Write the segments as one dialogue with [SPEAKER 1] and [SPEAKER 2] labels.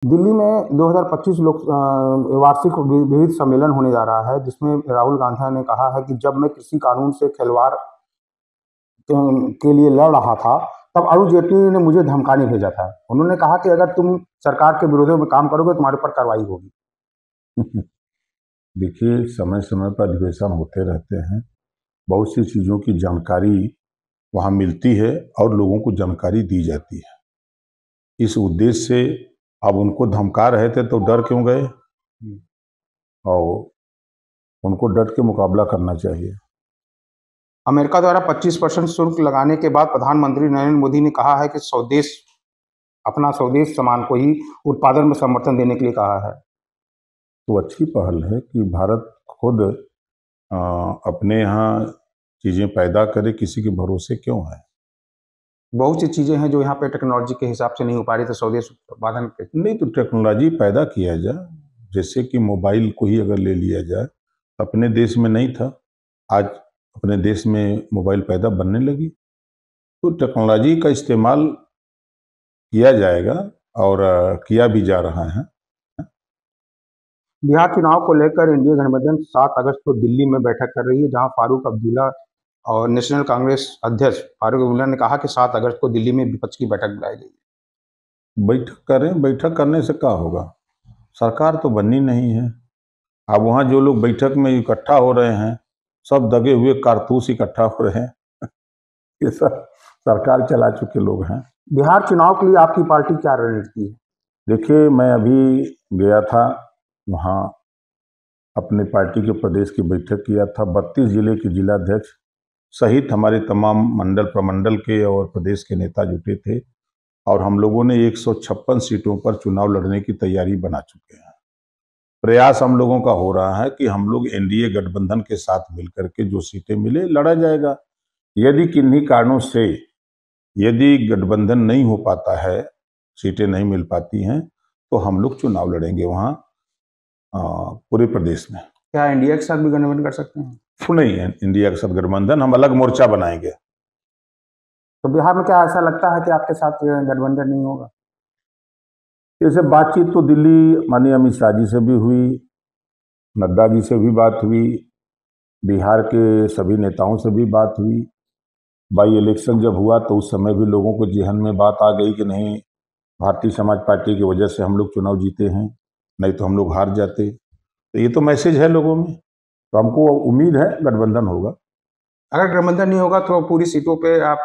[SPEAKER 1] दिल्ली में 2025 वार्षिक विविध सम्मेलन होने जा रहा है, जिसमें राहुल गांधी ने कहा है कि जब मैं कृषि कानून से खिलवाड़ के लिए लड़ रहा था, तब अरुण जेटली ने मुझे धमकाने भेजा था। उन्होंने कहा कि अगर तुम सरकार के विरोध में काम करोगे, तुम्हारे ऊपर कार्रवाई होगी।
[SPEAKER 2] देखिए, समय समय पर अधिवेशन होते रहते हैं, बहुत सी चीज़ों की जानकारी वहाँ मिलती है और लोगों को जानकारी दी जाती है। इस उद्देश्य से अब उनको धमका रहे थे तो डर क्यों गए, और उनको डट के मुकाबला करना चाहिए।
[SPEAKER 1] अमेरिका द्वारा 25% शुल्क लगाने के बाद प्रधानमंत्री नरेंद्र मोदी ने कहा है कि अपना स्वदेश सामान को ही उत्पादन में समर्थन देने के लिए कहा है।
[SPEAKER 2] तो अच्छी पहल है कि भारत खुद अपने यहाँ चीज़ें पैदा करे, किसी के भरोसे क्यों है।
[SPEAKER 1] बहुत सी चीज़ें हैं जो यहाँ पे टेक्नोलॉजी के हिसाब से नहीं हो पा रही, तो स्वदेश उत्पादन के
[SPEAKER 2] नहीं तो टेक्नोलॉजी पैदा किया जाए। जैसे कि मोबाइल को ही अगर ले लिया जाए, अपने देश में नहीं था, आज अपने देश में मोबाइल पैदा बनने लगी। तो टेक्नोलॉजी का इस्तेमाल किया जाएगा और किया भी जा रहा है।
[SPEAKER 1] बिहार चुनाव को लेकर एनडीए गठबंधन 7 अगस्त को दिल्ली में बैठक कर रही है, जहां फारूक अब्दुल्ला और नेशनल कांग्रेस अध्यक्ष फारूक अब्दुल्ला ने कहा कि 7 अगस्त को दिल्ली में विपक्ष की बैठक बुलाई गई।
[SPEAKER 2] बैठक करें, बैठक करने से क्या होगा, सरकार तो बननी नहीं है। अब वहाँ जो लोग बैठक में इकट्ठा हो रहे हैं, सब दगे हुए कारतूस इकट्ठा हो रहे हैं। ये सब सरकार चला चुके लोग हैं।
[SPEAKER 1] बिहार चुनाव के लिए आपकी पार्टी क्या रणनीति है?
[SPEAKER 2] देखिए, मैं अभी गया था वहाँ, अपने पार्टी के प्रदेश की बैठक किया था। 32 जिले के जिलाध्यक्ष सहित हमारे तमाम मंडल प्रमंडल के और प्रदेश के नेता जुटे थे, और हम लोगों ने 156 सीटों पर चुनाव लड़ने की तैयारी बना चुके हैं। प्रयास हम लोगों का हो रहा है कि हम लोग एनडीए गठबंधन के साथ मिलकर के जो सीटें मिले लड़ा जाएगा। यदि किन्हीं कारणों से यदि गठबंधन नहीं हो पाता है, सीटें नहीं मिल पाती हैं, तो हम लोग चुनाव लड़ेंगे वहाँ पूरे प्रदेश में।
[SPEAKER 1] क्या इंडिया के साथ भी गठबंधन कर सकते हैं?
[SPEAKER 2] नहीं है इंडिया के साथ गठबंधन, हम अलग मोर्चा बनाएंगे।
[SPEAKER 1] तो बिहार में क्या ऐसा लगता है कि आपके साथ गठबंधन नहीं होगा?
[SPEAKER 2] जैसे बातचीत तो दिल्ली माननीय अमित शाह जी से भी हुई, नड्डा जी से भी बात हुई, बिहार के सभी नेताओं से भी बात हुई। बाई इलेक्शन जब हुआ तो उस समय भी लोगों को जहन में बात आ गई कि नहीं, भारतीय समाज पार्टी की वजह से हम लोग चुनाव जीते हैं, नहीं तो हम लोग हार जाते। तो ये तो मैसेज है लोगों में, तो हमको उम्मीद है गठबंधन होगा।
[SPEAKER 1] अगर गठबंधन नहीं होगा तो पूरी सीटों पे आप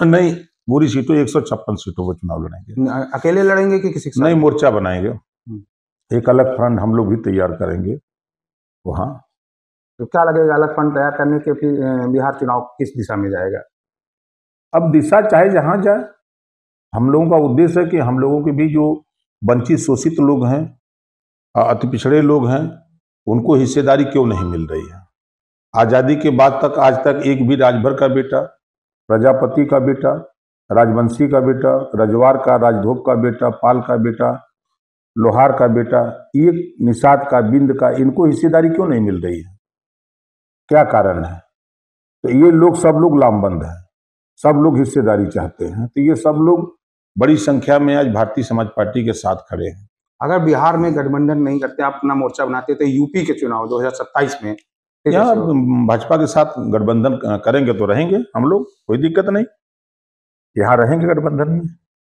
[SPEAKER 2] नहीं, पूरी सीटों 156 सीटों पर चुनाव लड़ेंगे।
[SPEAKER 1] अकेले लड़ेंगे कि किसी के साथ?
[SPEAKER 2] नहीं, मोर्चा बनाएंगे, एक अलग फ्रंट हम लोग भी तैयार करेंगे वहाँ।
[SPEAKER 1] तो क्या लगेगा, अलग फंड तैयार करने के फिर बिहार चुनाव किस दिशा में जाएगा?
[SPEAKER 2] अब दिशा चाहे जहां जाए, हम लोगों का उद्देश्य है कि हम लोगों के भी जो वंचित शोषित लोग हैं, अति पिछड़े लोग हैं, उनको हिस्सेदारी क्यों नहीं मिल रही है। आज़ादी के बाद तक आज तक एक भी राजभर का बेटा, प्रजापति का बेटा, राजवंशी का बेटा, रजवार का, राजधोप का बेटा, पाल का बेटा, लोहार का बेटा, एक निषाद का, बिंद का, इनको हिस्सेदारी क्यों नहीं मिल रही है, क्या कारण है? तो ये लोग सब लोग लामबंद हैं, सब लोग हिस्सेदारी चाहते हैं। तो ये सब लोग बड़ी संख्या में आज भारतीय समाज पार्टी के साथ खड़े हैं।
[SPEAKER 1] अगर बिहार में गठबंधन नहीं करते, आप अपना मोर्चा बनाते, तो यूपी के चुनाव 2027 में
[SPEAKER 2] यहाँ भाजपा के साथ गठबंधन करेंगे तो रहेंगे हम लोग, कोई दिक्कत नहीं, यहाँ रहेंगे गठबंधन में।